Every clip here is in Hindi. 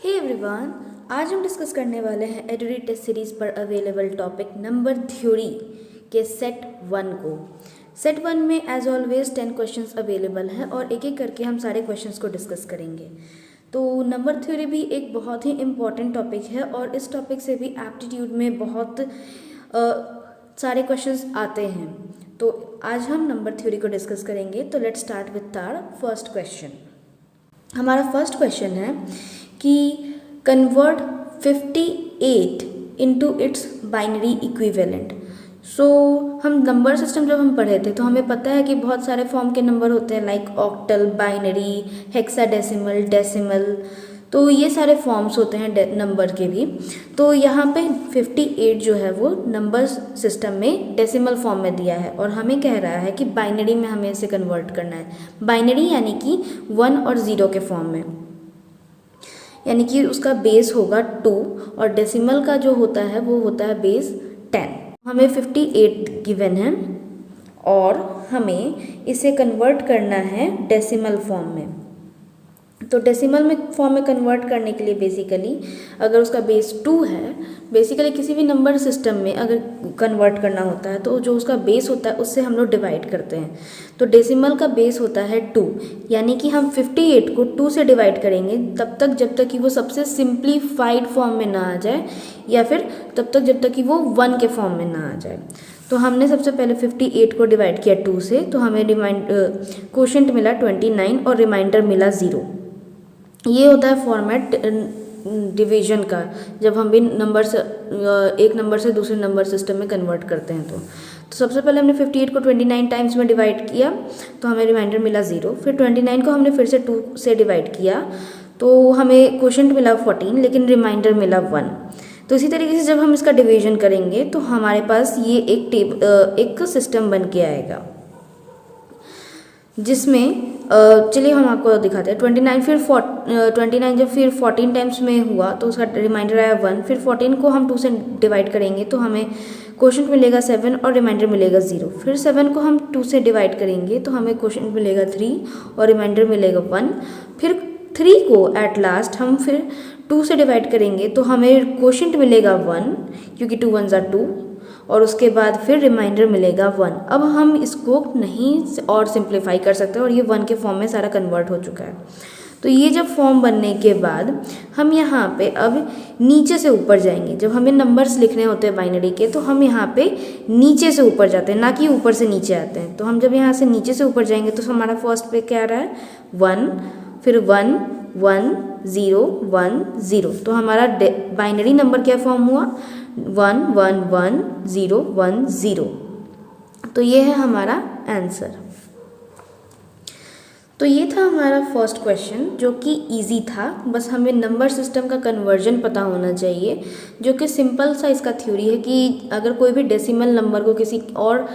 हे एवरीवन, आज हम डिस्कस करने वाले हैं एडुडी टेस्ट सीरीज़ पर अवेलेबल टॉपिक नंबर थ्योरी के सेट 1 को। सेट 1 में एज ऑलवेज 10 क्वेश्चंस अवेलेबल हैं और एक एक करके हम सारे क्वेश्चंस को डिस्कस करेंगे। तो नंबर थ्योरी भी एक बहुत ही इम्पॉर्टेंट टॉपिक है और इस टॉपिक से भी एप्टीट्यूड में बहुत सारे क्वेश्चंस आते हैं। तो आज हम नंबर थ्योरी को डिस्कस करेंगे। तो let's start with our first question. हमारा फर्स्ट क्वेश्चन है कि convert 58 into its binary equivalent. So हम नंबर सिस्टम जब हम पढ़े थे तो हमें पता है कि बहुत सारे फॉर्म के नंबर होते हैं, like octal, binary, hexadecimal, decimal. तो ये सारे फॉर्म्स होते हैं नंबर के भी। तो यहाँ पे 58 जो है वो नंबर सिस्टम में डेसिमल फॉर्म में दिया है और हमें कह रहा है कि बाइनरी में हमें इसे कन्वर्ट करना है। बाइनरी यानी कि 1 और 0 के फॉर्म में, यानी कि उसका बेस होगा 2 और डेसिमल का जो होता है वो होता है बेस 10। हमें 58 गिवन है और हमें इसे कन्वर्ट करना है डेसिमल फॉर्म में। तो डेसिमल में फॉर्म में कन्वर्ट करने के लिए बेसिकली अगर उसका बेस 2 है, बेसिकली किसी भी नंबर सिस्टम में अगर कन्वर्ट करना होता है तो जो उसका बेस होता है उससे हम लोग डिवाइड करते हैं। तो डेसिमल का बेस होता है 2, यानी कि हम 58 को 2 से डिवाइड करेंगे तब तक जब तक कि वो सबसे सिंप्लीफाइड फॉर्म में ना आ जाए, या फिर तब तक जब तक कि वो 1 के फॉर्म में ना आ जाए। तो हमने सबसे पहले 58 को डिवाइड किया 2 से, तो हमें क्वोशंट मिला 29 और रिमाइंडर मिला 0। ये होता है फॉर्मेट डिवीजन का, जब हम भी नंबर से एक नंबर से दूसरे नंबर सिस्टम में कन्वर्ट करते हैं। तो सबसे पहले हमने 58 को 29 टाइम्स में डिवाइड किया तो हमें रिमाइंडर मिला 0। फिर 29 को हमने फिर से 2 से डिवाइड किया तो हमें क्वोशंट मिला 14, लेकिन रिमाइंडर मिला 1। तो इसी तरीके से जब हम इसका डिवीजन करेंगे तो हमारे पास ये एक सिस्टम बन के आएगा, जिसमें चलिए हम आपको दिखाते हैं। 29 जब फिर 14 टाइम्स में हुआ तो उसका रिमाइंडर आया 1। फिर 14 को हम 2 से डिवाइड करेंगे तो हमें क्वोशंट मिलेगा 7 और रिमाइंडर मिलेगा 0। फिर 7 को हम 2 से डिवाइड करेंगे तो हमें क्वोशंट मिलेगा 3 और रिमाइंडर मिलेगा 1। फिर 3 को एट लास्ट हम फिर 2 से डिवाइड करेंगे तो हमें क्वोशंट मिलेगा 1, क्योंकि 2 1s are 2, और उसके बाद फिर रिमाइंडर मिलेगा 1। अब हम इसको नहीं और सिंप्लीफाई कर सकते और ये 1 के फॉर्म में सारा कन्वर्ट हो चुका है। तो ये जब फॉर्म बनने के बाद हम यहाँ पे अब नीचे से ऊपर जाएंगे। जब हमें नंबर्स लिखने होते हैं बाइनरी के तो हम यहाँ पे नीचे से ऊपर जाते हैं, ना कि ऊपर से नीचे आते हैं। तो हम जब यहाँ से नीचे से ऊपर जाएंगे तो हमारा फर्स्ट पे क्या आ रहा है 1, फिर 1 1 0 1 0। तो हमारा बाइनरी नंबर क्या फॉर्म हुआ 1 1 1 0 1 0। तो ये है हमारा आंसर। तो ये था हमारा फर्स्ट क्वेश्चन, जो कि इजी था। बस हमें नंबर सिस्टम का कन्वर्जन पता होना चाहिए, जो कि सिंपल सा इसका थ्योरी है कि अगर कोई भी डेसिमल नंबर को किसी और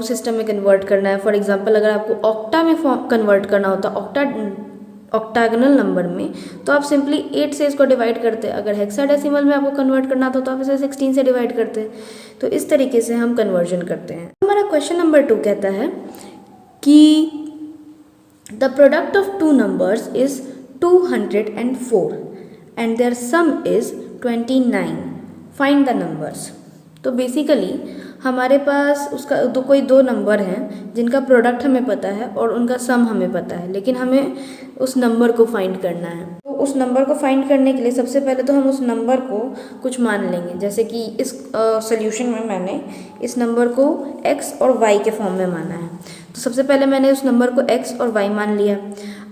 सिस्टम में कन्वर्ट करना है, फॉर एग्जांपल अगर आपको ऑक्टा में कन्वर्ट करना होता ऑक्टागोनल नंबर में, तो आप सिंपली 8 से इसको डिवाइड करते हैं। अगर हेक्साडेसिमल में आपको कन्वर्ट करना था तो आप इसे 16 से डिवाइड करते हैं। तो इस तरीके से हम कन्वर्जन करते हैं। हमारा क्वेश्चन नंबर 2 कहता है कि the product of 2 numbers is 204 and their sum is 29, find the numbers. तो बेसिकली हमारे पास उसका कोई 2 नंबर हैं जिनका प्रोडक्ट हमें पता है और उनका सम हमें पता है, लेकिन हमें उस नंबर को फाइंड करना है। तो उस नंबर को फाइंड करने के लिए सबसे पहले तो हम उस नंबर को कुछ मान लेंगे। जैसे कि इस सोल्यूशन में मैंने इस नंबर को x और y के फॉर्म में माना है। तो सबसे पहले मैंने उस नंबर को x और y मान लिया।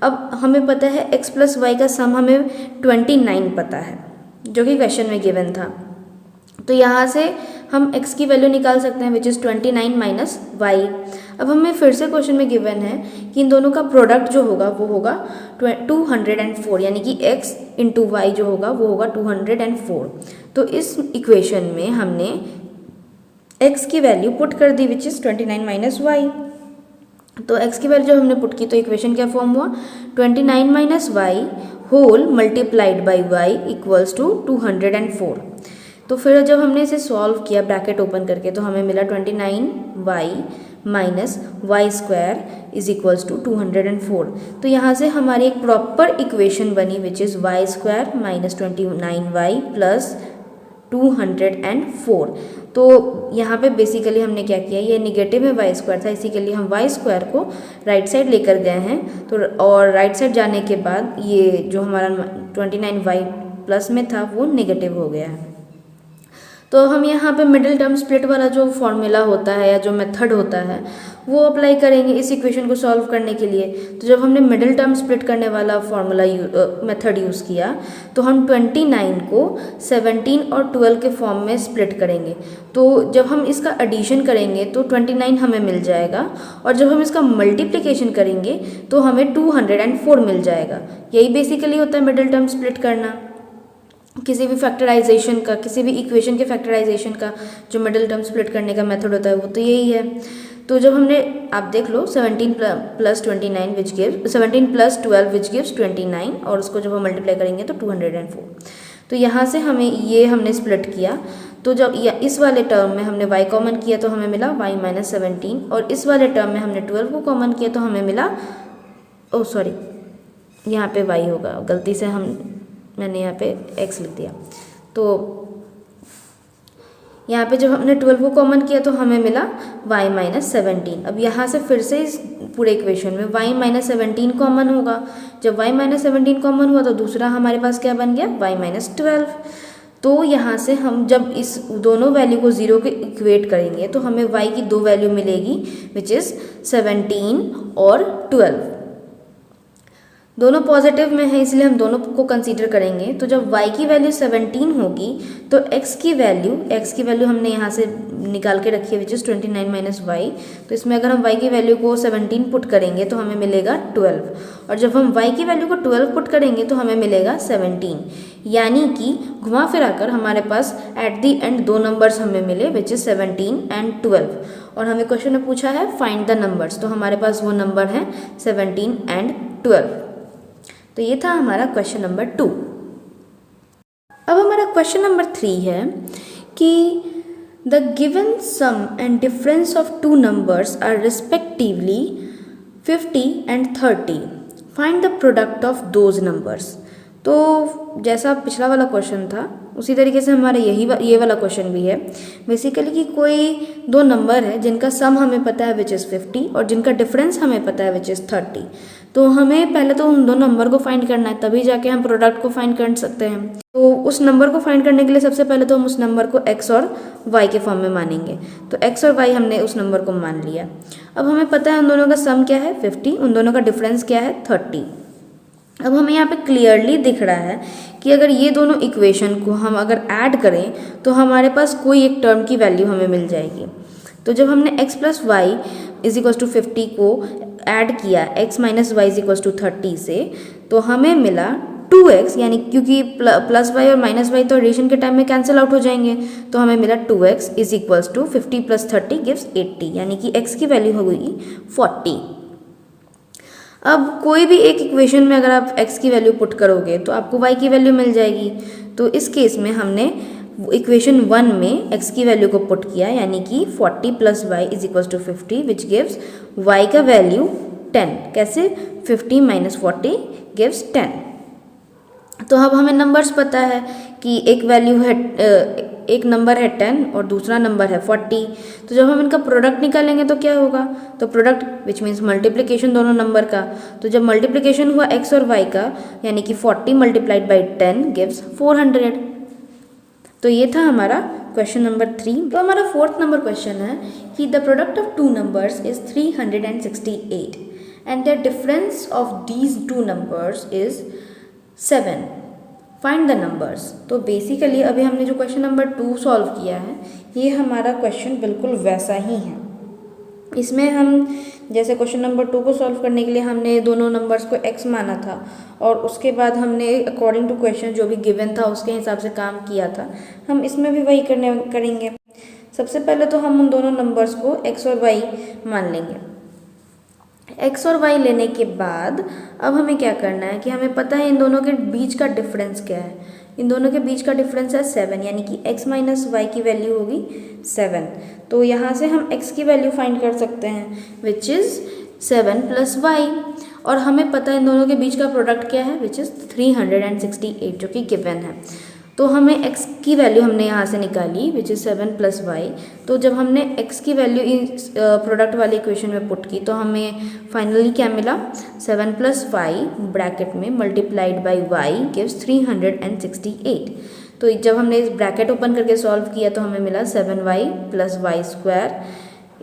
अब हमें पता है x प्लस y का सम हमें 29 पता है, जो कि क्वेश्चन में गिवन था। तो यहाँ से हम x की वैल्यू निकाल सकते हैं, विच इज़ 29 माइनस y। अब हमें फिर से क्वेश्चन में गिवन है कि इन दोनों का प्रोडक्ट जो होगा वो होगा 204, यानी कि x इंटू वाई जो होगा वो होगा 204। तो इस इक्वेशन में हमने x की वैल्यू पुट कर दी, विच इज़ 29 माइनस y। तो x की वैल्यू जब हमने पुट की तो इक्वेशन क्या फॉर्म हुआ 29 minus y whole multiplied by y equals to 204। तो फिर जब हमने इसे सॉल्व किया ब्रैकेट ओपन करके तो हमें मिला 29y minus y square is equals to 204। तो यहाँ से हमारी एक प्रॉपर इक्वेशन बनी which is y square minus 29y plus 204। तो यहाँ पे बेसिकली हमने क्या किया, ये निगेटिव में वाई स्क्वायर था, इसी के लिए हम वाई स्क्वायर को राइट साइड लेकर गए हैं। तो और राइट साइड जाने के बाद ये जो हमारा 29y प्लस में था वो नेगेटिव हो गया है। तो हम यहाँ पे मिडिल टर्म स्प्लिट वाला जो फॉर्मूला होता है या जो मेथड होता है वो अप्लाई करेंगे इस इक्वेशन को सॉल्व करने के लिए। तो जब हमने मिडिल टर्म स्प्लिट करने वाला फॉर्मूला मेथड यूज़ किया तो हम 29 को 17 और 12 के फॉर्म में स्प्लिट करेंगे। तो जब हम इसका एडिशन करेंगे तो 29 हमें मिल जाएगा और जब हम इसका मल्टीप्लिकेशन करेंगे तो हमें 204 मिल जाएगा। यही बेसिकली होता है मिडिल टर्म स्प्लिट करना। किसी भी फैक्टराइजेशन का, किसी भी इक्वेशन के फैक्टराइजेशन का जो मिडिल टर्म स्प्लिट करने का मेथड होता है वो तो यही है। तो जब हमने, आप देख लो 17 plus 29 which give 17 plus 12 which gives 29 और उसको जब हम मल्टीप्लाई करेंगे तो 204। तो यहाँ से हमें ये हमने स्प्लिट किया। तो जब इस वाले टर्म में हमने y कॉमन किया तो हमें मिला y माइनस 17 और इस वाले टर्म में हमने 12 को कॉमन किया तो हमें मिला, ओ सॉरी यहाँ पे y होगा, गलती से मैंने यहाँ पे x लिख दिया। तो यहाँ पे जब हमने 12 को कॉमन किया तो हमें मिला y माइनस 17। अब यहाँ से फिर से इस पूरे इक्वेशन में y माइनस 17 कॉमन होगा। जब y माइनस 17 कॉमन हुआ तो दूसरा हमारे पास क्या बन गया, y माइनस 12। तो यहाँ से हम जब इस दोनों वैल्यू को 0 के इक्वेट करेंगे तो हमें y की दो वैल्यू मिलेगी विच इज़ 17 और 12। दोनों पॉजिटिव में है इसलिए हम दोनों को कंसीडर करेंगे। तो जब y की वैल्यू 17 होगी तो x की वैल्यू हमने यहाँ से निकाल के रखी है विच इज़ 29 माइनस वाई। तो इसमें अगर हम y की वैल्यू को 17 पुट करेंगे तो हमें मिलेगा 12 और जब हम y की वैल्यू को 12 पुट करेंगे तो हमें मिलेगा 17। यानी कि घुमा फिरा कर हमारे पास एट दी एंड दो नंबर्स हमें मिले विच इज़ 17 एंड 12 और हमें क्वेश्चन में पूछा है फाइंड द नंबर्स। तो हमारे पास वो नंबर हैं 17 एंड 12। तो ये था हमारा क्वेश्चन नंबर 2। अब हमारा क्वेश्चन नंबर 3 है कि the given sum and difference of two numbers are respectively 50 and 30। Find the product of those numbers. तो जैसा पिछला वाला क्वेश्चन था उसी तरीके से हमारा ये वाला क्वेश्चन भी है। बेसिकली कि कोई दो नंबर है जिनका सम हमें पता है विच इज़ 50 और जिनका डिफरेंस हमें पता है विच इज़ 30। तो हमें पहले तो उन दो नंबर को फाइंड करना है, तभी जाके हम प्रोडक्ट को फाइंड कर सकते हैं। तो उस नंबर को फाइंड करने के लिए सबसे पहले तो हम उस नंबर को x और y के फॉर्म में मानेंगे। तो x और y हमने उस नंबर को मान लिया। अब हमें पता है उन दोनों का सम क्या है 50, उन दोनों का डिफरेंस क्या है 30। अब हमें यहाँ पे क्लियरली दिख रहा है कि अगर ये दोनों इक्वेशन को हम अगर ऐड करें तो हमारे पास कोई एक टर्म की वैल्यू हमें मिल जाएगी। तो जब हमने x plus y is equals to 50 को ऐड किया x minus y is equals to 30 से, तो हमें मिला 2x, यानी क्योंकि प्लस वाई और माइनस वाई तो एडिशन के टाइम में कैंसिल आउट हो जाएंगे, तो हमें मिला 2x is equals to 50 plus 30 gives 80, यानी कि x की वैल्यू हो गई 40। अब कोई भी एक इक्वेशन में अगर आप x की वैल्यू पुट करोगे तो आपको y की वैल्यू मिल जाएगी। तो इस केस में हमने इक्वेशन 1 में x की वैल्यू को पुट किया, यानी कि 40 plus y is equals to 50 which gives y का वैल्यू 10। कैसे, 50 माइनस 40 गिव्स 10। तो अब हमें नंबर्स पता है कि एक वैल्यू है, एक नंबर है 10 और दूसरा नंबर है 40। तो जब हम इनका प्रोडक्ट निकालेंगे तो क्या होगा, तो प्रोडक्ट विच मीन्स मल्टीप्लिकेशन दोनों नंबर का। तो जब मल्टीप्लिकेशन हुआ x और y का, यानी कि 40 मल्टीप्लाइड बाई 10 गिव्स 400। तो ये था हमारा क्वेश्चन नंबर 3। तो हमारा फोर्थ नंबर क्वेश्चन है कि the product of two numbers is 368 and the difference of these two numbers is 7। Find the numbers. तो बेसिकली अभी हमने जो क्वेश्चन नंबर 2 सॉल्व किया है ये हमारा क्वेश्चन बिल्कुल वैसा ही है। इसमें हम जैसे क्वेश्चन नंबर 2 को सॉल्व करने के लिए हमने दोनों नंबर्स को x माना था और उसके बाद हमने अकॉर्डिंग टू क्वेश्चन जो भी गिवन था उसके हिसाब से काम किया था, हम इसमें भी वही करेंगे। सबसे पहले तो हम उन दोनों नंबर्स को x और y मान लेंगे। x और y लेने के बाद अब हमें क्या करना है कि हमें पता है इन दोनों के बीच का डिफरेंस क्या है। इन दोनों के बीच का डिफरेंस है 7, यानी कि x माइनस वाई की वैल्यू होगी 7। तो यहाँ से हम x की वैल्यू फाइंड कर सकते हैं विच इज़ 7 प्लस वाई, और हमें पता है इन दोनों के बीच का प्रोडक्ट क्या है विच इज़ 368 जो कि गिवन है। तो हमें x की वैल्यू हमने यहाँ से निकाली विच इज़ 7 प्लस वाई। तो जब हमने x की वैल्यू इस प्रोडक्ट वाले इक्वेशन में पुट की तो हमें फाइनली क्या मिला, 7 प्लस वाई ब्रैकेट में मल्टीप्लाइड बाई वाई गिव्स 368। तो जब हमने इस ब्रैकेट ओपन करके सॉल्व किया तो हमें मिला 7y plus y square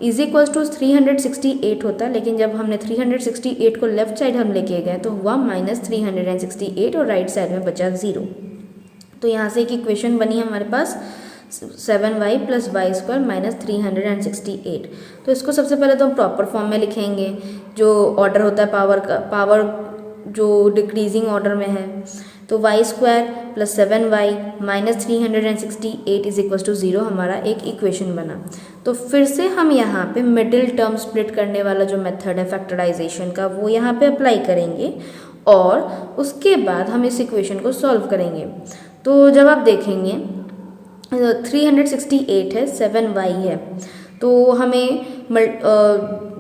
is equals to 368 होता, लेकिन जब हमने 368 को लेफ्ट साइड हम लेके गए तो हुआ माइनस 368 और राइट साइड में बचा 0। तो यहाँ से एक इक्वेशन बनी हमारे पास 7y plus y square minus 368। तो इसको सबसे पहले तो हम प्रॉपर फॉर्म में लिखेंगे, जो ऑर्डर होता है पावर का, पावर जो डिक्रीजिंग ऑर्डर में है। तो y square plus 7y minus 368 is equal to 0 हमारा एक इक्वेशन बना। तो फिर से हम यहाँ पे मिडिल टर्म स्प्लिट करने वाला जो मेथड है फैक्टराइजेशन का वो यहाँ पे अप्लाई करेंगे और उसके बाद हम इस इक्वेशन को सॉल्व करेंगे। तो जब आप देखेंगे 368 है, 7y है, तो हमें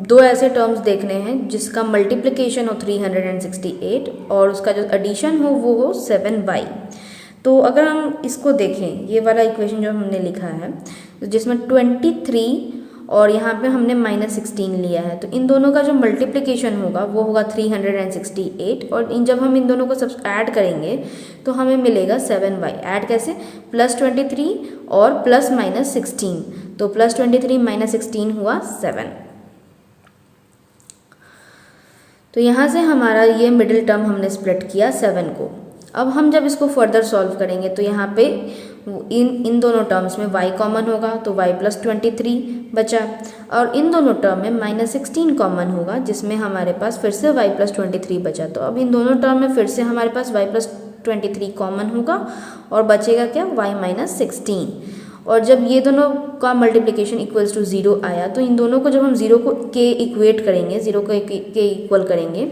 दो ऐसे टर्म्स देखने हैं जिसका मल्टीप्लिकेशन हो 368 और उसका जो एडिशन हो वो हो 7y। तो अगर हम इसको देखें, ये वाला इक्वेशन जो हमने लिखा है जिसमें 23 और यहाँ पे हमने -16 लिया है, तो इन दोनों का जो मल्टीप्लिकेशन होगा वो होगा 368 और जब हम इन दोनों को सब ऐड करेंगे तो हमें मिलेगा 7y। ऐड कैसे, +23 और +16, तो +23 -16 हुआ 7। तो यहाँ से हमारा ये मिडिल टर्म हमने स्प्लिट किया 7 को। अब हम जब इसको फर्दर सॉल्व करेंगे तो यहाँ पे इन दोनों टर्म्स में y कॉमन होगा तो y प्लस 23 बचा, और इन दोनों टर्म में -16 कॉमन होगा जिसमें हमारे पास फिर से y प्लस 23 बचा। तो अब इन दोनों टर्म में फिर से हमारे पास y प्लस 23 कॉमन होगा और बचेगा क्या, y माइनस 16। और जब ये दोनों का मल्टीप्लिकेशन इक्वल्स टू 0 आया तो इन दोनों को जब हम 0 को के इक्वेट करेंगे, 0 को के इक्वल करेंगे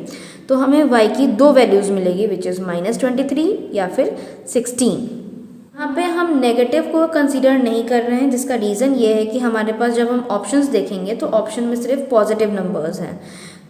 तो हमें y की दो वैल्यूज़ मिलेगी विच इज़ -23 या फिर 16। यहाँ पे हम नेगेटिव को कंसीडर नहीं कर रहे हैं, जिसका रीज़न ये है कि हमारे पास जब हम ऑप्शंस देखेंगे तो ऑप्शन में सिर्फ पॉजिटिव नंबर्स हैं,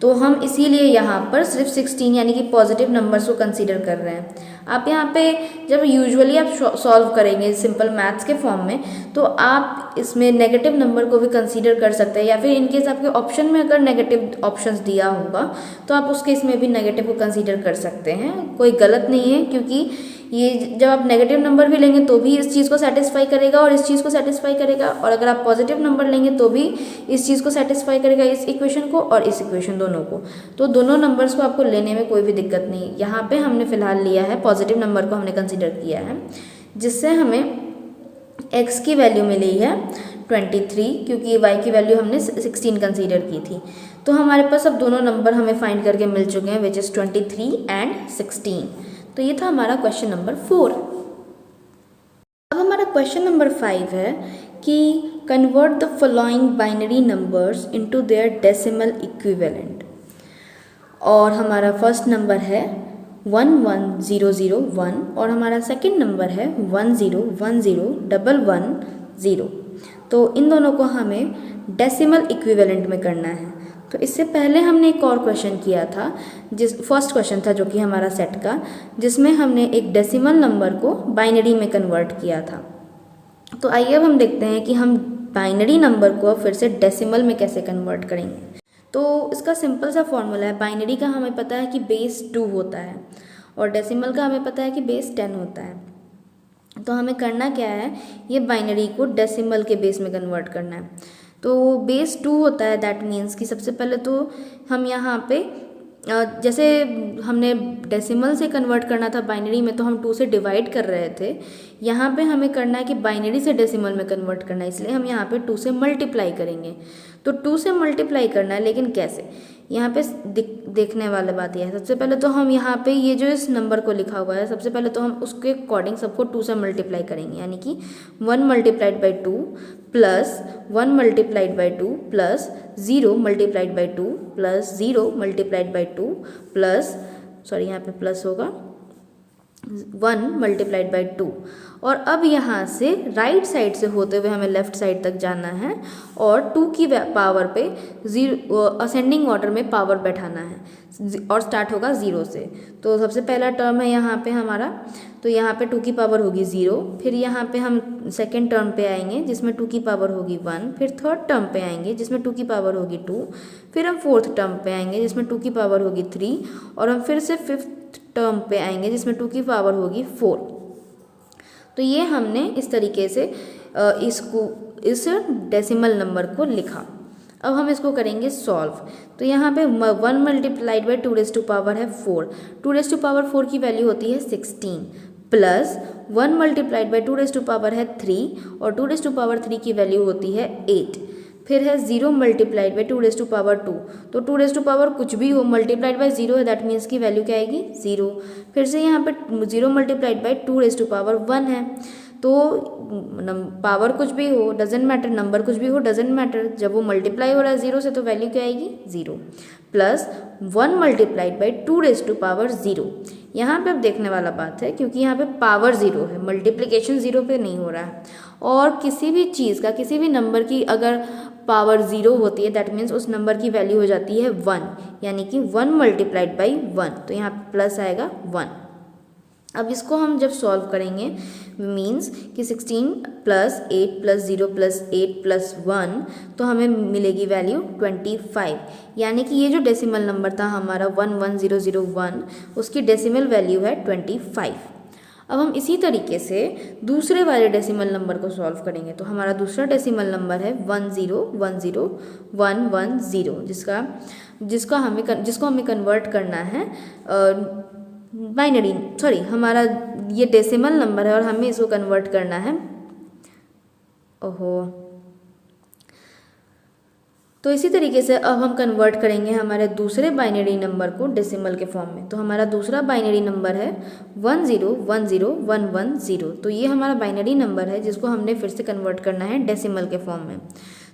तो हम इसीलिए यहाँ पर सिर्फ 16 यानी कि पॉजिटिव नंबर्स को कंसीडर कर रहे हैं। आप यहाँ पे जब यूजुअली आप सॉल्व करेंगे सिंपल मैथ्स के फॉर्म में तो आप इसमें नेगेटिव नंबर को भी कंसीडर कर सकते हैं, या फिर इनकेस आपके ऑप्शन में अगर नेगेटिव ऑप्शंस दिया होगा तो आप उसके इसमें भी नेगेटिव को कंसीडर कर सकते हैं, कोई गलत नहीं है, क्योंकि ये जब आप नेगेटिव नंबर भी लेंगे तो भी इस चीज़ को सेटिस्फाई करेगा और इस चीज़ को सेटिस्फाई करेगा, और अगर आप पॉजिटिव नंबर लेंगे तो भी इस चीज़ को सेटिस्फाई करेगा, इस इक्वेशन को और इस इक्वेशन दोनों को। तो दोनों नंबर्स को आपको लेने में कोई भी दिक्कत नहीं। यहाँ पे हमने फिलहाल लिया है पॉजिटिव नंबर को हमने कंसिडर किया है, जिससे हमें x की वैल्यू मिली है 23, क्योंकि y की वैल्यू हमने 16 कंसीडर की थी। तो हमारे पास अब दोनों नंबर हमें फाइंड करके मिल चुके हैं विच इज़ 23 एंड 16। तो ये था हमारा क्वेश्चन नंबर 4। अब हमारा क्वेश्चन नंबर 5 है कि convert the following binary numbers into their decimal equivalent. और हमारा फर्स्ट नंबर है 11001 और हमारा सेकंड नंबर है 1010110। तो इन दोनों को हमें डेसिमल इक्विवेलेंट में करना है। तो इससे पहले हमने एक और क्वेश्चन किया था, फर्स्ट क्वेश्चन था जो कि हमारा सेट का, जिसमें हमने एक डेसिमल नंबर को बाइनरी में कन्वर्ट किया था। तो आइए अब हम देखते हैं कि हम बाइनरी नंबर को फिर से डेसिमल में कैसे कन्वर्ट करेंगे। तो इसका सिंपल सा फॉर्मूला है, बाइनरी का हमें पता है कि बेस 2 होता है और डेसिमल का हमें पता है कि बेस 10 होता है। तो हमें करना क्या है, ये बाइनरी को डेसिमल के बेस में कन्वर्ट करना है। तो बेस 2 होता है, दैट मीन्स कि सबसे पहले तो हम यहाँ पे जैसे हमने डेसिमल से कन्वर्ट करना था बाइनरी में तो हम 2 से डिवाइड कर रहे थे, यहाँ पे हमें करना है कि बाइनरी से डेसिमल में कन्वर्ट करना है, इसलिए हम यहाँ पे 2 से मल्टीप्लाई करेंगे। तो 2 से मल्टीप्लाई करना है, लेकिन कैसे, यहाँ पे देखने वाला बात यह है, सबसे पहले तो हम यहाँ पे ये जो इस नंबर को लिखा हुआ है, सबसे पहले तो हम उसके अकॉर्डिंग सबको 2 से मल्टीप्लाई करेंगे, यानी कि 1 multiplied by 2 plus 1 multiplied by 2 plus 0 multiplied by 2 plus 0 multiplied by 2 plus, sorry यहाँ पे प्लस होगा, 1 मल्टीप्लाइड बाई 2। और अब यहाँ से राइट साइड से होते हुए हमें लेफ्ट साइड तक जाना है और 2 की पावर पे 0 असेंडिंग ऑर्डर में पावर बैठाना है और स्टार्ट होगा 0 से। तो सबसे पहला टर्म है यहाँ पे हमारा, तो यहाँ पे 2 की पावर होगी 0, फिर यहाँ पे हम सेकेंड टर्म पे आएंगे जिसमें 2 की पावर होगी 1, फिर थर्ड टर्म पे आएंगे जिसमें 2 की पावर होगी 2, फिर हम फोर्थ टर्म पे आएंगे जिसमें 2 की पावर होगी 3 और हम फिर से फिफ्थ टर्म पे आएंगे जिसमें 2 की पावर होगी 4। तो ये हमने इस तरीके से इस डेसिमल नंबर को लिखा। अब हम इसको करेंगे सॉल्व। तो यहाँ पे 1 multiplied by 2 raise to power है 4, 2 रेज़ टू पावर 4 की वैल्यू होती है 16 plus 1 multiplied by 2 raise to power है 3 और 2 रेज़ टू पावर 3 की वैल्यू होती है 8। फिर है 0 multiplied by 2 raise to power 2, तो 2 रेज़ टू पावर कुछ भी हो मल्टीप्लाइड बाई 0 है, दैट मीन्स की वैल्यू क्या आएगी 0। फिर से यहाँ पे 0 multiplied by 2 raise to power 1 है, तो पावर कुछ भी हो डजेंट मैटर, नंबर कुछ भी हो डजेंट मैटर, जब वो मल्टीप्लाई हो रहा है 0 से तो वैल्यू क्या आएगी 0 plus 1 multiplied by 2 raise to power 0। यहाँ पे अब देखने वाला बात है क्योंकि यहाँ पे पावर 0 है, मल्टीप्लिकेशन 0 पे नहीं हो रहा है, और किसी भी चीज़ का किसी भी नंबर की अगर पावर 0 होती है दैट मीन्स उस नंबर की वैल्यू हो जाती है 1, यानी कि 1 मल्टीप्लाइड बाई 1, तो यहाँ पे प्लस आएगा 1। अब इसको हम जब सॉल्व करेंगे मीन्स कि 16 प्लस 8 प्लस 0 प्लस 8 प्लस 1, तो हमें मिलेगी वैल्यू 25, यानी कि ये जो डेसिमल नंबर था हमारा 11001 उसकी डेसिमल वैल्यू है 25। अब हम इसी तरीके से दूसरे वाले डेसिमल नंबर को सॉल्व करेंगे। तो हमारा दूसरा डेसिमल नंबर है 1010110, जिसको हमें कन्वर्ट करना है बाइनरी, सॉरी हमारा ये डेसिमल नंबर है और हमें इसको कन्वर्ट करना है, तो इसी तरीके से अब हम कन्वर्ट करेंगे हमारे दूसरे बाइनरी नंबर को डेसिमल के फॉर्म में। तो हमारा दूसरा बाइनरी नंबर है 1010110, तो ये हमारा बाइनरी नंबर है जिसको हमने फिर से कन्वर्ट करना है डेसिमल के फॉर्म में।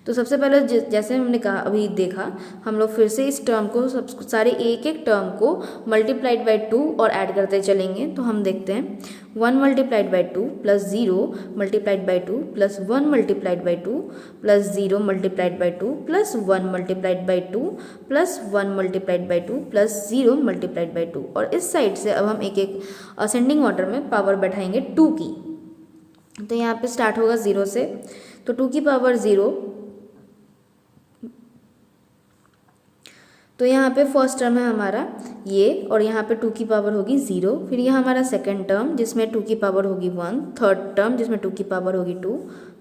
तो सबसे पहले जैसे हमने कहा अभी देखा, हम लोग फिर से इस टर्म को सारे एक एक टर्म को मल्टीप्लाइड बाई 2 और ऐड करते चलेंगे। तो हम देखते हैं 1 multiplied by 2 plus 0 multiplied by 2 plus 1 multiplied by 2 plus 0 multiplied by 2 plus 1 multiplied by 2 plus 1 multiplied by 2 plus 0 multiplied by 2। और इस साइड से अब हम एक एक असेंडिंग ऑर्डर में पावर बैठाएंगे 2 की। तो यहाँ पे स्टार्ट होगा 0 से, तो 2 की पावर 0, तो यहाँ पे फर्स्ट टर्म है हमारा ये, और यहाँ पे 2 की पावर होगी 0, फिर ये हमारा सेकंड टर्म जिसमें 2 की पावर होगी 1, थर्ड टर्म जिसमें 2 की पावर होगी 2,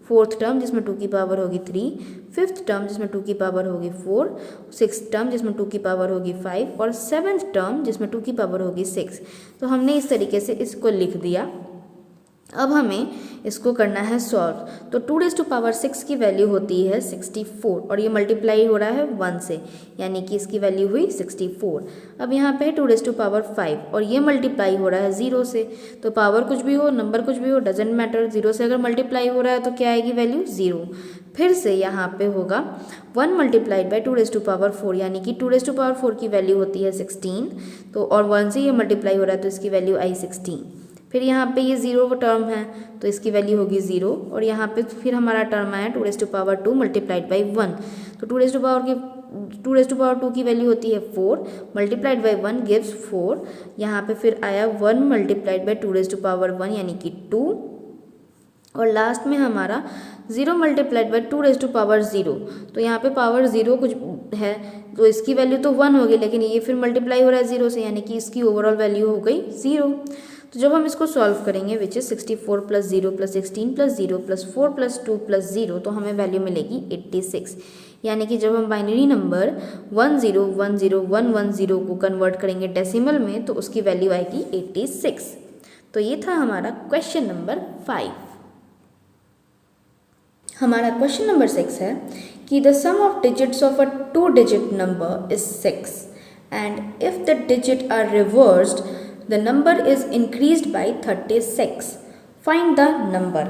फोर्थ टर्म जिसमें 2 की पावर होगी 3, फिफ्थ टर्म जिसमें 2 की पावर होगी 4, सिक्स्थ टर्म जिसमें 2 की पावर होगी 5 और सेवन्थ टर्म जिसमें 2 की पावर होगी 6। तो हमने इस तरीके से इसको लिख दिया। अब हमें इसको करना है सॉल्व। तो 2 रेज़ टू पावर 6 की वैल्यू होती है 64 और ये मल्टीप्लाई हो रहा है 1 से, यानी कि इसकी वैल्यू हुई 64। अब यहाँ पे 2 रेज़ टू पावर 5 और ये मल्टीप्लाई हो रहा है 0 से, तो पावर कुछ भी हो नंबर कुछ भी हो डजेंट मैटर, 0 से अगर मल्टीप्लाई हो रहा है तो क्या आएगी वैल्यू 0। फिर से यहाँ पे होगा 1 multiplied by 2 raise to power 4, यानी कि 2 रेज़ टू पावर 4 की वैल्यू होती है 16, तो और 1 से ये मल्टीप्लाई हो रहा है तो इसकी वैल्यू आई 16। फिर यहाँ पे ये 0 टर्म है तो इसकी वैल्यू होगी 0, और यहाँ पे फिर हमारा टर्म आया 2 raise to power 2 multiplied by 1, तो 2 रेज़ टू पावर 2 की वैल्यू होती है 4 मल्टीप्लाइड बाई 1 गिव्स 4। यहाँ पे फिर आया 1 multiplied by 2 raise to power 1 यानी कि 2, और लास्ट में हमारा 0 multiplied by 2 raise to power 0, तो यहाँ पे पावर 0 कुछ है तो इसकी वैल्यू तो 1 होगी, लेकिन ये फिर मल्टीप्लाई हो रहा है 0 से, यानी कि इसकी ओवरऑल वैल्यू हो गई 0। तो जब हम इसको सॉल्व करेंगे which is 64 plus 0 plus 16 plus 0 plus 4 plus 2 plus 0, तो हमें वैल्यू मिलेगी 86। यानी कि जब हम बाइनरी नंबर 1010110 को कन्वर्ट करेंगे डेसिमल में तो उसकी वैल्यू आएगी 86। तो ये था हमारा क्वेश्चन नंबर 5। हमारा क्वेश्चन नंबर 6 है कि the sum of digits of a 2-digit number is 6 and if the digit are reversed the number is increased by 36. Find the number.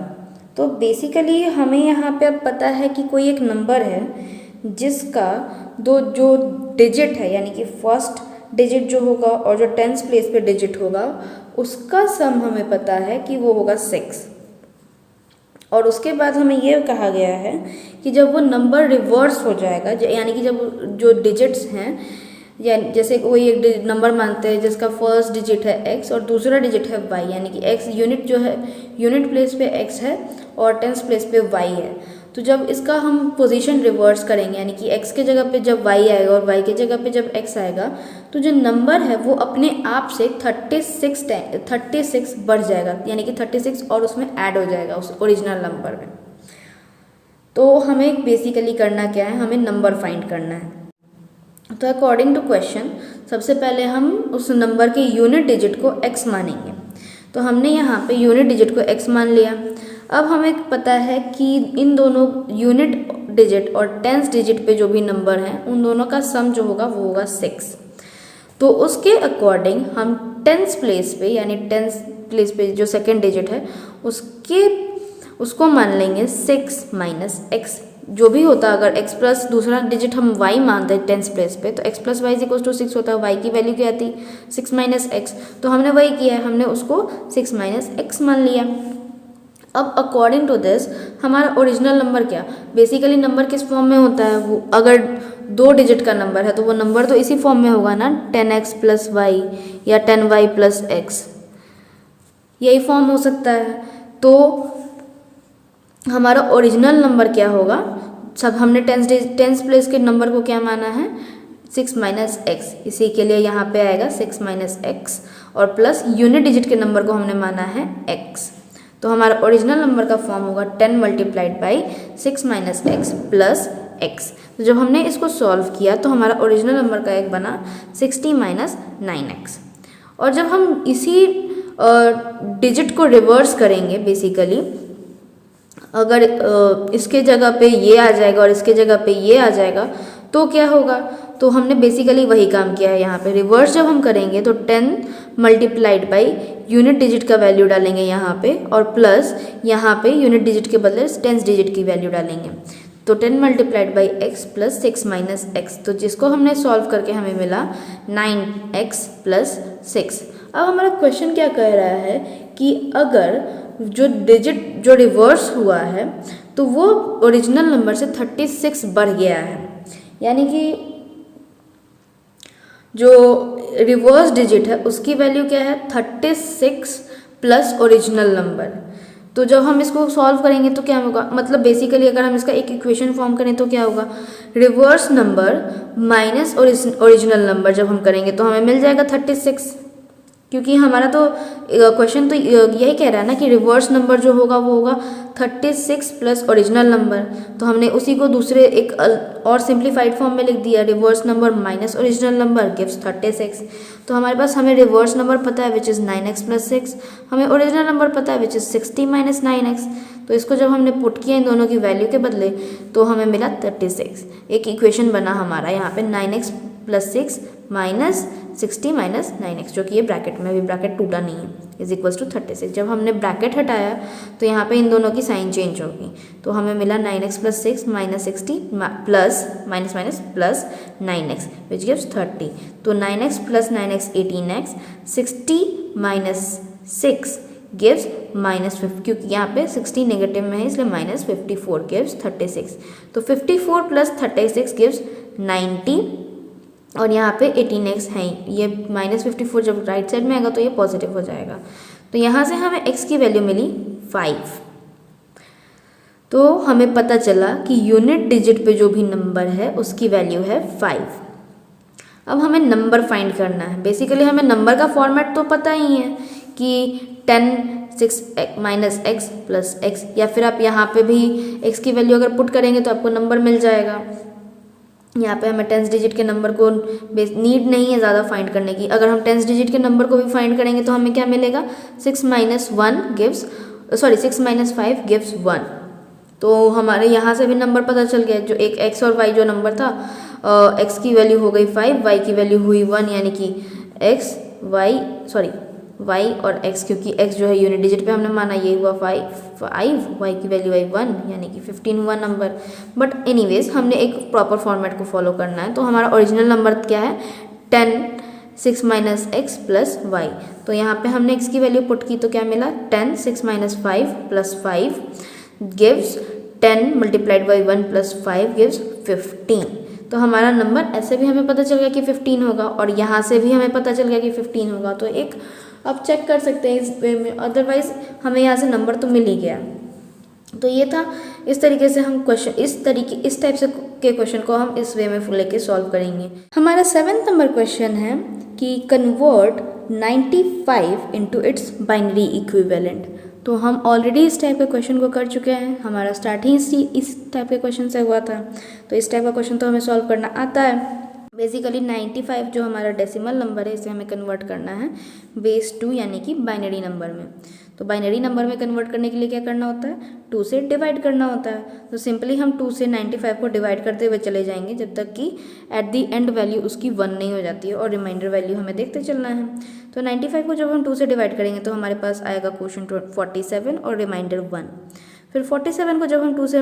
तो बेसिकली हमें यहाँ पे अब पता है कि कोई एक नंबर है जिसका जो डिजिट है यानी कि फर्स्ट डिजिट जो होगा और जो टेंस प्लेस पे डिजिट होगा उसका सम हमें पता है कि वो होगा 6. और उसके बाद हमें ये कहा गया है कि जब वो नंबर रिवर्स हो जाएगा यानी कि जब जो डिजिट्स हैं या जैसे कोई एक नंबर मानते हैं जिसका फर्स्ट डिजिट है x और दूसरा डिजिट है y यानी कि x यूनिट जो है यूनिट प्लेस पे x है और टेंस प्लेस पे y है. तो जब इसका हम पोजीशन रिवर्स करेंगे यानी कि x के जगह पे जब y आएगा और y के जगह पे जब x आएगा तो जो नंबर है वो अपने आप से 36 बढ़ जाएगा यानी कि 36 और उसमें ऐड हो जाएगा उस ओरिजिनल नंबर में. तो हमें बेसिकली करना क्या है, हमें नंबर फाइंड करना है. तो अकॉर्डिंग टू क्वेश्चन सबसे पहले हम उस नंबर के यूनिट डिजिट को x मानेंगे. तो हमने यहाँ पे यूनिट डिजिट को x मान लिया. अब हमें पता है कि इन दोनों यूनिट डिजिट और टेंस डिजिट पे जो भी नंबर हैं उन दोनों का सम जो होगा वो होगा 6. तो उसके अकॉर्डिंग हम टेंस प्लेस पे यानी टेंस प्लेस पे जो सेकेंड डिजिट है उसको मान लेंगे 6 माइनस x. जो भी होता अगर x प्लस दूसरा डिजिट हम y मानते हैं टेंस प्लेस पे तो x plus y equal to 6 होता है. y की वैल्यू क्या आती 6 माइनस एक्स. तो हमने वही किया है, हमने उसको 6 माइनस एक्स मान लिया. अब अकॉर्डिंग टू दिस हमारा ओरिजिनल नंबर क्या, बेसिकली नंबर किस फॉर्म में होता है, वो अगर 2 डिजिट का नंबर है तो वो नंबर तो इसी फॉर्म में होगा ना 10x प्लस वाई या 10y प्लस एक्स, यही फॉर्म हो सकता है. तो हमारा ओरिजिनल नंबर क्या होगा, सब हमने टेंस प्लेस के नंबर को क्या माना है 6 माइनस एक्स, इसी के लिए यहाँ पे आएगा 6 माइनस एक्स और प्लस यूनिट डिजिट के नंबर को हमने माना है x. तो हमारा ओरिजिनल नंबर का फॉर्म होगा 10 multiplied by 6 minus x plus x. तो जब हमने इसको सॉल्व किया तो हमारा ओरिजिनल नंबर का एक बना 60 माइनस 9x. और जब हम इसी डिजिट को रिवर्स करेंगे बेसिकली अगर इसके जगह पे ये आ जाएगा और इसके जगह पे ये आ जाएगा तो क्या होगा, तो हमने बेसिकली वही काम किया है यहाँ पे. रिवर्स जब हम करेंगे तो 10 मल्टीप्लाइड बाई यूनिट डिजिट का वैल्यू डालेंगे यहाँ पे और प्लस यहाँ पे यूनिट डिजिट के बदले टेंस डिजिट की वैल्यू डालेंगे. तो 10 multiplied by x plus 6 minus x, तो जिसको हमने सॉल्व करके हमें मिला 9x प्लस 6. अब हमारा क्वेश्चन क्या कह रहा है कि अगर जो डिजिट जो रिवर्स हुआ है तो वो ओरिजिनल नंबर से 36 बढ़ गया है, यानी कि जो रिवर्स डिजिट है उसकी वैल्यू क्या है 36 प्लस ओरिजिनल नंबर. तो जब हम इसको सॉल्व करेंगे तो क्या होगा, मतलब बेसिकली अगर हम इसका एक इक्वेशन फॉर्म करें तो क्या होगा, reverse number minus original number जब हम करेंगे तो हमें मिल जाएगा 36, क्योंकि हमारा तो क्वेश्चन तो यही कह रहा है ना कि रिवर्स नंबर जो होगा वो होगा 36 प्लस ओरिजिनल नंबर. तो हमने उसी को दूसरे एक और सिंप्लीफाइड फॉर्म में लिख दिया, reverse number minus original number gives 36. तो हमारे पास हमें रिवर्स नंबर पता है विच इज़ 9x प्लस 6, हमें ओरिजिनल नंबर पता है विच इज़ 60 माइनस 9x. तो इसको जब हमने पुट किया इन दोनों की वैल्यू के बदले तो हमें मिला 36. एक इक्वेशन बना हमारा यहाँ पे 9x plus 6 minus 60 minus 9x, जो कि ये ब्रैकेट में, अभी ब्रैकेट टूटा नहीं है, इज इक्वल्स टू 36. जब हमने ब्रैकेट हटाया तो यहाँ पे इन दोनों की साइन चेंज होगी, तो हमें मिला 9x plus 6 minus 60 plus minus minus plus 9x which gives 30. तो 9x plus 9x 18x, 60 minus 6 gives minus 50, क्योंकि यहाँ पे 60 नेगेटिव में है इसलिए माइनस 54 गिव्स 36. तो 54 प्लस 36 गिव्स 90 और यहाँ पे 18x है, ये माइनस 54 जब राइट साइड में आएगा तो ये पॉजिटिव हो जाएगा. तो यहाँ से हमें x की वैल्यू मिली 5. तो हमें पता चला कि यूनिट डिजिट पे जो भी नंबर है उसकी वैल्यू है 5. अब हमें नंबर फाइंड करना है. बेसिकली हमें नंबर का फॉर्मेट तो पता ही है कि 10 6 माइनस एक्स प्लस एक्स, या फिर आप यहाँ पे भी x की वैल्यू अगर पुट करेंगे तो आपको नंबर मिल जाएगा. यहाँ पे हमें टेंस डिजिट के नंबर को नीड नहीं है ज़्यादा फाइंड करने की. अगर हम टेंस डिजिट के नंबर को भी फाइंड करेंगे तो हमें क्या मिलेगा 6 माइनस 5 गिव्स 1. तो हमारे यहाँ से भी नंबर पता चल गया, जो एक x और y जो नंबर था, x की वैल्यू हो गई 5, y की वैल्यू हुई 1, यानी कि y और x, क्योंकि x जो है यूनिट डिजिट पे हमने माना, ये हुआ 5, y की वैल्यू आई 1, यानी कि 15 हुआ नंबर। बट एनीवेज हमने एक प्रॉपर फॉर्मेट को फॉलो करना है, तो हमारा ओरिजिनल नंबर क्या है 10 6 माइनस एक्स प्लस वाई। तो यहाँ पे हमने x की वैल्यू पुट की तो क्या मिला 10 6 minus 5 plus 5 gives 10 multiplied by 1 plus 5 gives 15। तो हमारा नंबर ऐसे भी हमें पता चल गया कि 15 होगा, और यहाँ से भी हमें पता चल गया कि 15 होगा। तो एक अब चेक कर सकते हैं इस वे में, अदरवाइज हमें यहाँ से नंबर तो मिल ही गया। तो ये था, इस तरीके से हम क्वेश्चन इस टाइप से के क्वेश्चन को हम इस वे में लेके सॉल्व करेंगे। हमारा 7th नंबर क्वेश्चन है कि convert 95 into its binary equivalent. तो हम ऑलरेडी इस टाइप के क्वेश्चन को कर चुके हैं, हमारा स्टार्ट ही इस टाइप के क्वेश्चन से हुआ था। तो इस टाइप का क्वेश्चन तो हमें सॉल्व करना आता है। बेसिकली 95 जो हमारा डेसिमल नंबर है, इसे हमें कन्वर्ट करना है बेस 2 यानी कि बाइनरी नंबर में। तो बाइनरी नंबर में कन्वर्ट करने के लिए क्या करना होता है, 2 से डिवाइड करना होता है। तो सिंपली हम 2 से 95 को डिवाइड करते हुए चले जाएंगे जब तक कि एट दी एंड वैल्यू उसकी 1 नहीं हो जाती है, और रिमाइंडर वैल्यू हमें देखते चलना है। तो 95 को जब हम 2 से डिवाइड करेंगे तो हमारे पास आएगा क्वोशंट 47 और रिमाइंडर 1। फिर 47 को जब हम 2 से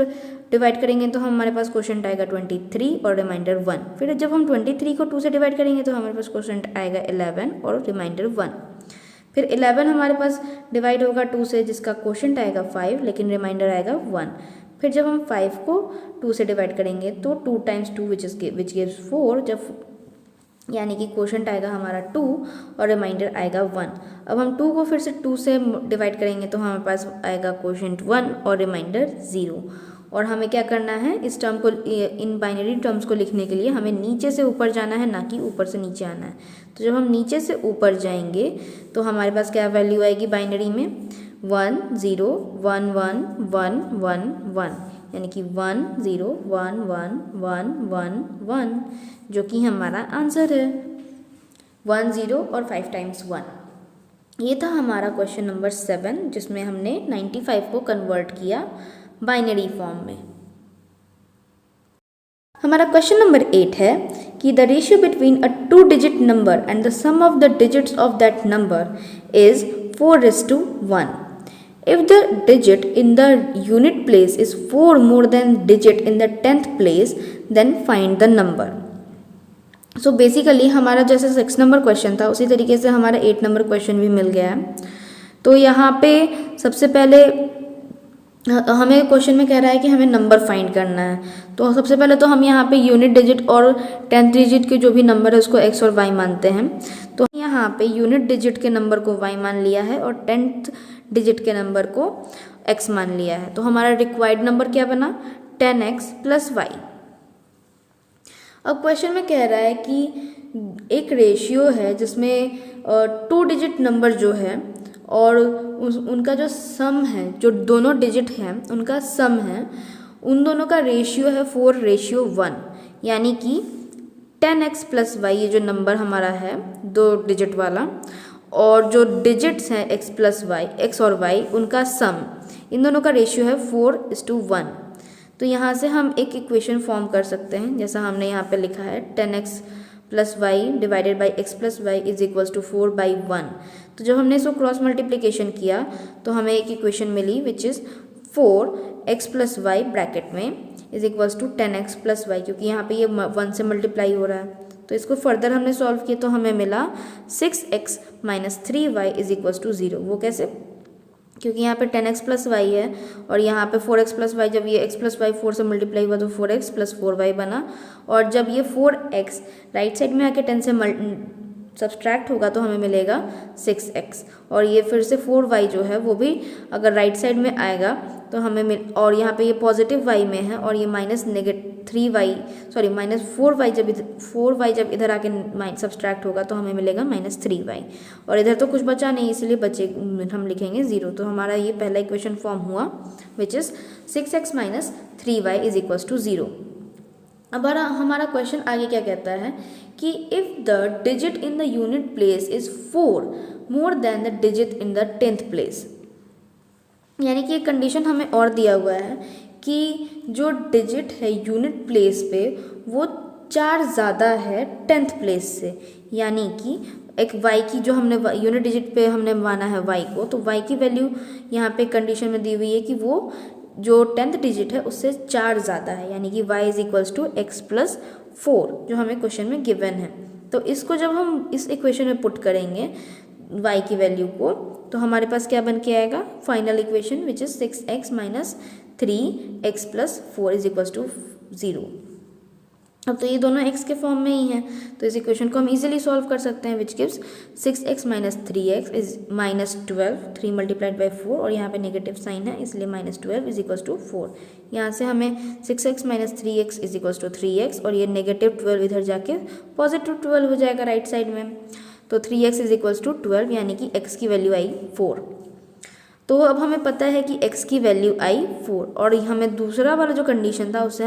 डिवाइड करेंगे तो हमारे पास क्वोशंट आएगा 23 और रिमाइंडर 1। फिर जब हम 23 को 2 से डिवाइड करेंगे तो हमारे पास क्वोशंट आएगा 11 और रिमाइंडर 1। फिर 11 हमारे पास डिवाइड होगा 2 से, जिसका क्वोशंट आएगा 5 लेकिन रिमाइंडर आएगा 1। फिर जब हम 5 को 2 से डिवाइड करेंगे तो 2 टाइम्स 2 विच गिव्स 4, जब यानी कि क्वोशंट आएगा हमारा 2 और रिमाइंडर आएगा 1। अब हम 2 को फिर से 2 से डिवाइड करेंगे तो हमारे पास आएगा क्वोशंट 1 और रिमाइंडर 0। और हमें क्या करना है, इस टर्म को, इन बाइनरी टर्म्स को लिखने के लिए हमें नीचे से ऊपर जाना है, ना कि ऊपर से नीचे आना है। तो जब हम नीचे से ऊपर जाएंगे तो हमारे पास क्या वैल्यू आएगी बाइनरी में 1 0 1 1 1 1 1, यानी कि 1 0 1 1 1 1 1, जो कि हमारा आंसर है 1 0 और 5 टाइम्स 1। ये था हमारा क्वेश्चन नंबर 7, जिसमें हमने 95 को कन्वर्ट किया बाइनरी फॉर्म में। हमारा क्वेश्चन नंबर 8 है कि the ratio between a 2 digit number and the sum of the digits of that number is 4:1। If the digit in the unit place is 4 more than digit in the 10th place, then find the number. So basically हमारा जैसे 6 नंबर क्वेश्चन था उसी तरीके से हमारा 8 नंबर क्वेश्चन भी मिल गया है। तो यहाँ पे सबसे पहले हमें क्वेश्चन में कह रहा है कि हमें नंबर फाइंड करना है। तो सबसे पहले तो हम यहाँ पे यूनिट डिजिट और 10th डिजिट के जो भी नंबर है उसको x और y मानते हैं। तो यहाँ पे यूनिट डिजिट के नंबर को y मान लिया है और 10th डिजिट के नंबर को x मान लिया है। तो हमारा रिक्वायर्ड नंबर क्या बना 10x प्लस y। अब क्वेश्चन में कह रहा है कि एक रेशियो है जिसमें 2 डिजिट नंबर जो है और उनका जो सम है, जो दोनों डिजिट हैं उनका सम है, उन दोनों का रेशियो है 4:1, यानी कि 10x प्लस y, ये जो नंबर हमारा है 2 डिजिट वाला, और जो डिजिट्स हैं x प्लस y, x और y, उनका सम, इन दोनों का रेशियो है 4:1। तो यहाँ से हम एक इक्वेशन फॉर्म कर सकते हैं, जैसा हमने यहाँ पे लिखा है 10x plus y divided by x plus y is equals to 4/1। तो जब हमने इसको क्रॉस मल्टीप्लिकेशन किया तो हमें एक इक्वेशन मिली which is 4x plus Y bracket में is equals to 10x plus Y, क्योंकि यहाँ पे ये 1 से मल्टीप्लाई हो रहा है। तो इसको फर्दर हमने सॉल्व किया तो हमें मिला 6x minus 3y is equals to 0। वो कैसे, क्योंकि यहाँ पे 10x प्लस वाई है और यहाँ पे 4x प्लस वाई, जब ये x प्लस वाई 4 से मल्टीप्लाई हुआ तो 4x प्लस 4y बना, और जब ये 4x राइट साइड में आके 10 से सब्सट्रैक्ट होगा तो हमें मिलेगा 6x, और ये फिर से 4y जो है वो भी अगर राइट साइड में आएगा तो हमें और यहाँ पे ये पॉजिटिव y में है और ये माइनस 4y जब इधर आके सब्सट्रैक्ट होगा तो हमें मिलेगा -3y, और इधर तो कुछ बचा नहीं इसलिए बचे हम लिखेंगे 0। तो हमारा ये पहला इक्वेशन फॉर्म हुआ विच इज़ 6x minus 3y is equals to 0। अब हमारा क्वेश्चन आगे क्या कहता है कि if the digit in the unit place is 4 more than the digit in the 10th place, यानी कि एक कंडीशन हमें और दिया हुआ है कि जो डिजिट है यूनिट प्लेस पे वो 4 ज़्यादा है 10th प्लेस से, यानी कि एक y की जो हमने यूनिट डिजिट पे हमने माना है y को, तो y की वैल्यू यहाँ पे कंडीशन में दी हुई है कि वो जो 10th डिजिट है उससे 4 ज़्यादा है, यानी कि y is equals to x plus 4 जो हमें क्वेश्चन में गिवन है। तो इसको जब हम इस इक्वेशन में पुट करेंगे y की वैल्यू को, तो हमारे पास क्या बन के आएगा final equation which is 6x minus 3x plus 4 is equals to 0। अब तो ये दोनों x के फॉर्म में ही हैं, तो इस इक्वेशन को हम इजीली सॉल्व कर सकते हैं which gives 6x minus 3x is minus 12, 3 multiplied by 4 और यहाँ पे नेगेटिव साइन है इसलिए माइनस 12 इज इक्वल्स टू 4। यहाँ से हमें 6x minus 3x is equals to 3x और ये नेगेटिव 12 इधर जाके पॉजिटिव 12 हो जाएगा राइट साइड में, तो 3x इज इक्वल्स टू 12 यानी कि x की वैल्यू आई 4। तो अब हमें पता है कि x की वैल्यू आई 4 और हमें दूसरा वाला जो कंडीशन था उससे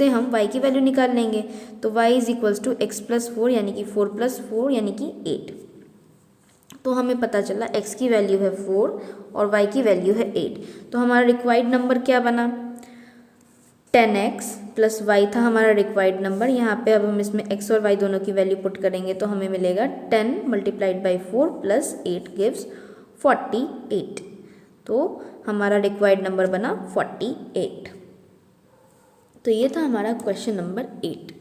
हम y की वैल्यू निकाल लेंगे, तो y is equals to x plus 4 यानी कि 4 प्लस 4 यानी कि 8। तो हमें पता चला x की वैल्यू है 4 और y की वैल्यू है 8। तो हमारा रिक्वायर्ड नंबर क्या बना 10x प्लस y था हमारा रिक्वायर्ड नंबर। यहाँ पे अब हम इसमें x और y दोनों की वैल्यू पुट करेंगे तो हमें मिलेगा 10 मल्टीप्लाइड बाई 4 प्लस 8 गिव्स 48। तो हमारा रिक्वायर्ड नंबर बना 48। तो ये था हमारा क्वेश्चन नंबर 8।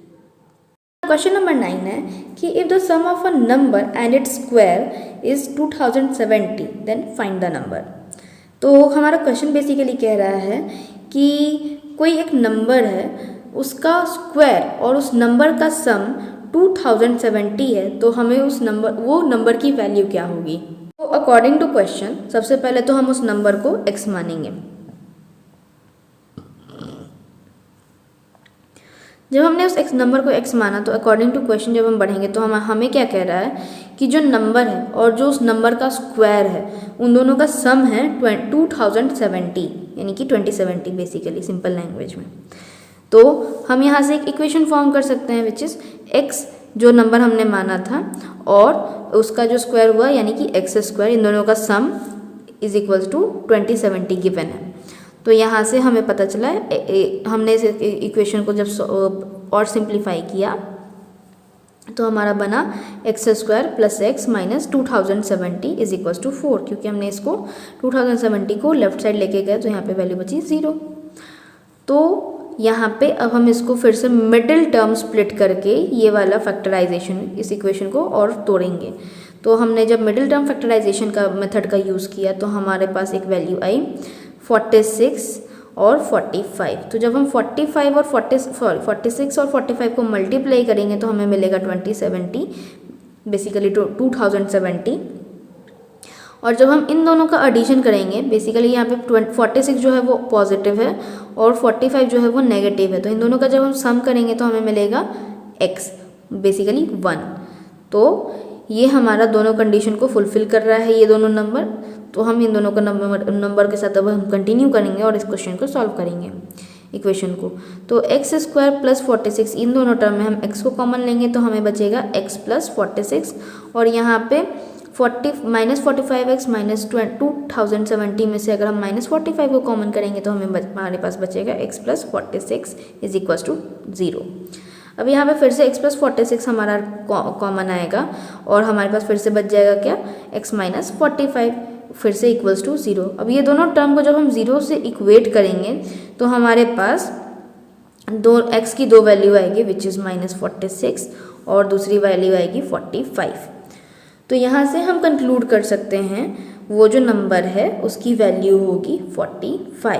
क्वेश्चन नंबर 9 है कि if the sum of a number and its square is 2070 then find the number. तो हमारा क्वेश्चन बेसिकली कह रहा है कि कोई एक नंबर है उसका स्क्वायर और उस नंबर का सम 2070 है, तो हमें वो नंबर की वैल्यू क्या होगी। तो अकॉर्डिंग टू क्वेश्चन सबसे पहले तो हम उस नंबर को x मानेंगे। जब हमने उस x नंबर को x माना तो अकॉर्डिंग टू क्वेश्चन जब हम बढ़ेंगे तो हमें क्या कह रहा है कि जो नंबर है और जो उस नंबर का स्क्वायर है उन दोनों का सम है 2070 यानी कि 2070 बेसिकली सिंपल लैंग्वेज में। तो हम यहाँ से एक इक्वेशन फॉर्म कर सकते हैं विच इज़ x जो नंबर हमने माना था और उसका जो स्क्वायर हुआ यानी कि x स्क्वायर, इन दोनों का sum is equals to 2070 given है। तो यहाँ से हमें पता चला है हमने इस इक्वेशन को जब और सिंप्लीफाई किया तो हमारा बना x square plus x minus 2070 is equals to 4, क्योंकि हमने इसको 2070 को लेफ्ट साइड लेके गए तो यहाँ पे वैल्यू बची 0। तो यहाँ पे अब हम इसको फिर से मिडिल टर्म स्प्लिट करके ये वाला फैक्टराइजेशन इस इक्वेशन को और तोड़ेंगे। तो हमने जब मिडिल टर्म फैक्टराइजेशन का मेथड का यूज़ किया तो हमारे पास एक वैल्यू आई 46 और 45। तो जब हम 46 और 45 को मल्टीप्लाई करेंगे तो हमें मिलेगा 2070 बेसिकली 2070। और जब हम इन दोनों का एडिशन करेंगे बेसिकली यहाँ पे 46 जो है वो पॉजिटिव है और 45 जो है वो नेगेटिव है, तो इन दोनों का जब हम सम करेंगे तो हमें मिलेगा x बेसिकली 1। तो ये हमारा दोनों कंडीशन को फुलफिल कर रहा है ये दोनों नंबर। तो हम इन दोनों का नंबर के साथ अब हम कंटिन्यू करेंगे और इस क्वेश्चन को सॉल्व करेंगे इक्वेशन को। तो x स्क्वायर प्लस 46 इन दोनों टर्म में हम x को कॉमन लेंगे तो हमें बचेगा x प्लस 46 और यहाँ पे माइनस 45x माइनस 2070 में से अगर हम माइनस 45 को कॉमन करेंगे तो हमारे पास बचेगा x plus 46 is equals to 0। अब यहाँ पे फिर से x प्लस 46 हमारा कॉमन आएगा और हमारे पास फिर से बच जाएगा क्या x माइनस 45 फिर से इक्वल्स टू 0। अब ये दोनों टर्म को जब हम 0 से इक्वेट करेंगे तो हमारे पास x की दो वैल्यू आएगी विच इज़ माइनस 46 और दूसरी वैल्यू आएगी 45। तो यहाँ से हम कंक्लूड कर सकते हैं वो जो नंबर है उसकी वैल्यू होगी 45।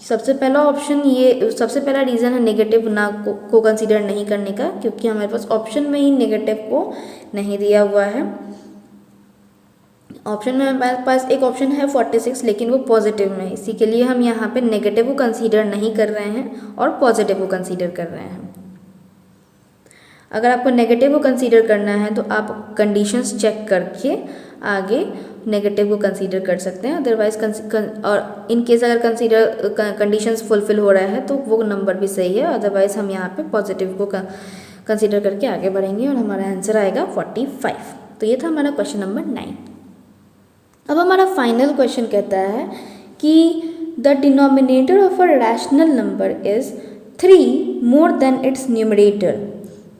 सबसे पहला रीज़न है नेगेटिव को कंसीडर नहीं करने का, क्योंकि हमारे पास ऑप्शन में ही नेगेटिव को नहीं दिया हुआ है। ऑप्शन में हमारे पास एक ऑप्शन है 46 लेकिन वो पॉजिटिव में, इसी के लिए हम यहाँ पे नेगेटिव को कंसीडर नहीं कर रहे हैं और पॉजिटिव को कंसीडर कर रहे हैं। अगर आपको नेगेटिव को कंसीडर करना है तो आप कंडीशंस चेक करके आगे नेगेटिव को कंसीडर कर सकते हैं। अदरवाइज और इन केस अगर कंडीशंस फुलफिल हो रहा है तो वो नंबर भी सही है, अदरवाइज हम यहाँ पे पॉजिटिव को कंसीडर करके आगे बढ़ेंगे और हमारा आंसर आएगा 45। तो ये था हमारा क्वेश्चन नंबर 9। अब हमारा फाइनल क्वेश्चन कहता है कि the denominator of a rational number is 3 more than its numerator.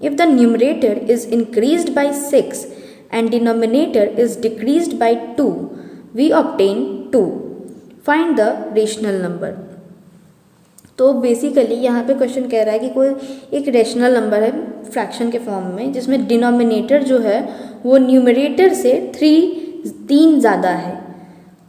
If the numerator is increased by 6 and denominator is decreased by 2, we obtain 2. Find the rational number. तो बेसिकली यहाँ पे क्वेश्चन कह रहा है कि कोई एक रेशनल नंबर है फ्रैक्शन के फॉर्म में, जिसमें डिनोमिनेटर जो है वो न्यूमरेटर से 3 ज़्यादा है,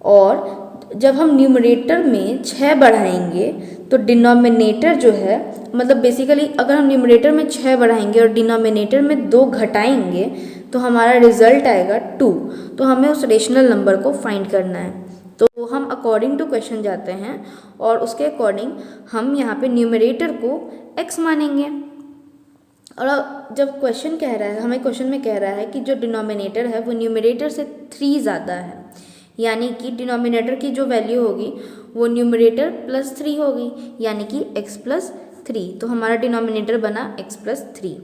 और जब हम न्यूमरेटर में 6 बढ़ाएंगे तो डिनोमिनेटर जो है, मतलब बेसिकली अगर हम न्यूमरेटर में 6 बढ़ाएंगे और डिनोमिनेटर में 2 घटाएंगे तो हमारा रिजल्ट आएगा 2। तो हमें उस रेशनल नंबर को फाइंड करना है। तो हम अकॉर्डिंग टू क्वेश्चन जाते हैं और उसके अकॉर्डिंग हम यहाँ पे न्यूमरेटर को x मानेंगे। और जब क्वेश्चन कह रहा है, हमें क्वेश्चन में कह रहा है कि जो डिनोमिनेटर है वो न्यूमरेटर से 3 ज़्यादा है, यानी कि डिनोमिनेटर की जो वैल्यू होगी वो न्यूमरेटर प्लस 3 होगी, यानी कि x प्लस 3। तो हमारा डिनोमिनेटर बना x प्लस 3।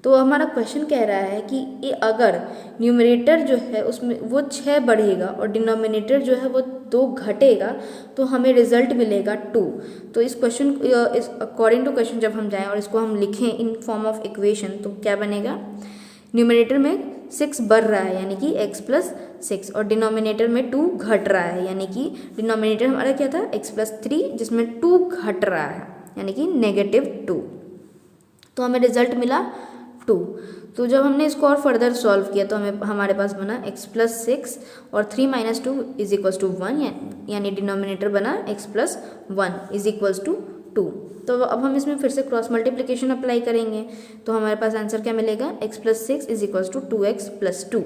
तो हमारा क्वेश्चन कह रहा है कि अगर न्यूमरेटर जो है उसमें वो 6 बढ़ेगा और डिनोमिनेटर जो है वो 2 घटेगा तो हमें रिजल्ट मिलेगा 2। तो इस क्वेश्चन इस अकॉर्डिंग टू क्वेश्चन जब हम जाएं और इसको हम लिखें इन फॉर्म ऑफ इक्वेशन तो क्या बनेगा, न्यूमरेटर में 6 बढ़ रहा है यानी कि x प्लस 6 और डिनोमिनेटर में 2 घट रहा है, यानी कि डिनोमिनेटर हमारा क्या था x प्लस 3 जिसमें 2 घट रहा है यानी कि -2। तो हमें रिजल्ट मिला 2। तो जब हमने इसको और फर्दर सॉल्व किया तो हमारे पास बना x प्लस 6 और 3 माइनस 2 इज इक्वल्स टू 1, यानी डिनोमिनेटर बना x plus 1 is equals to 2। तो अब हम इसमें फिर से क्रॉस मल्टीप्लिकेशन अप्लाई करेंगे तो हमारे पास आंसर क्या मिलेगा, x plus 6 is equals to 2x plus 2।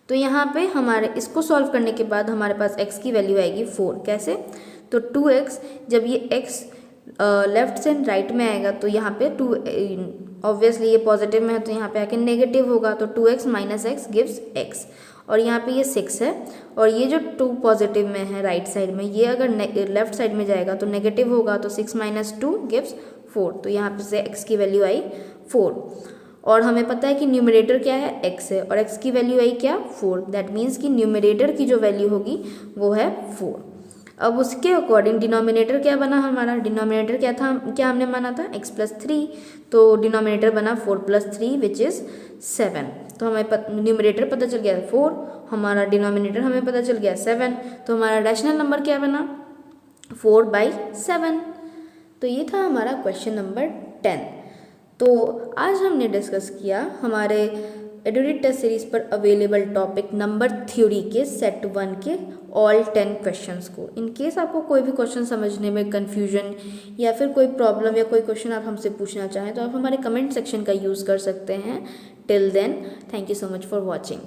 तो यहाँ पे हमारे इसको सॉल्व करने के बाद हमारे पास x की वैल्यू आएगी 4। कैसे, तो 2x जब ये x लेफ्ट से राइट में आएगा तो यहाँ पे 2 ऑब्वियसली ये पॉजिटिव में है तो यहाँ पे आके नेगेटिव होगा, तो 2x minus x gives x। और यहाँ पे ये 6 है और ये जो 2 पॉजिटिव में है राइट साइड में, ये अगर लेफ्ट साइड में जाएगा तो नेगेटिव होगा, तो 6 माइनस 2 गिव्स 4। तो यहाँ पे से x की वैल्यू आई 4। और हमें पता है कि न्यूमरेटर क्या है, x है, और x की वैल्यू आई क्या, 4। दैट मीन्स कि न्यूमरेटर की जो वैल्यू होगी वो है 4। अब उसके अकॉर्डिंग डिनोमिनेटर क्या बना हमारा, डिनोमिनेटर क्या था, क्या हमने माना था x प्लस 3, तो डिनोमिनेटर बना 4 प्लस 3 विच इज़ 7। तो हमें न्यूमरेटर पता चल गया 4, हमारा डिनोमिनेटर हमें पता चल गया 7, तो हमारा रैशनल नंबर क्या बना 4/7। तो ये था हमारा क्वेश्चन नंबर 10। तो आज हमने डिस्कस किया हमारे एडुडिट टेस्ट सीरीज पर अवेलेबल टॉपिक नंबर थ्योरी के सेट 1 के ऑल 10 क्वेश्चंस को। इन केस आपको कोई भी क्वेश्चन समझने में कन्फ्यूजन या फिर कोई प्रॉब्लम या कोई क्वेश्चन आप हमसे पूछना चाहें तो आप हमारे कमेंट सेक्शन का यूज़ कर सकते हैं। Till then, thank you so much for watching.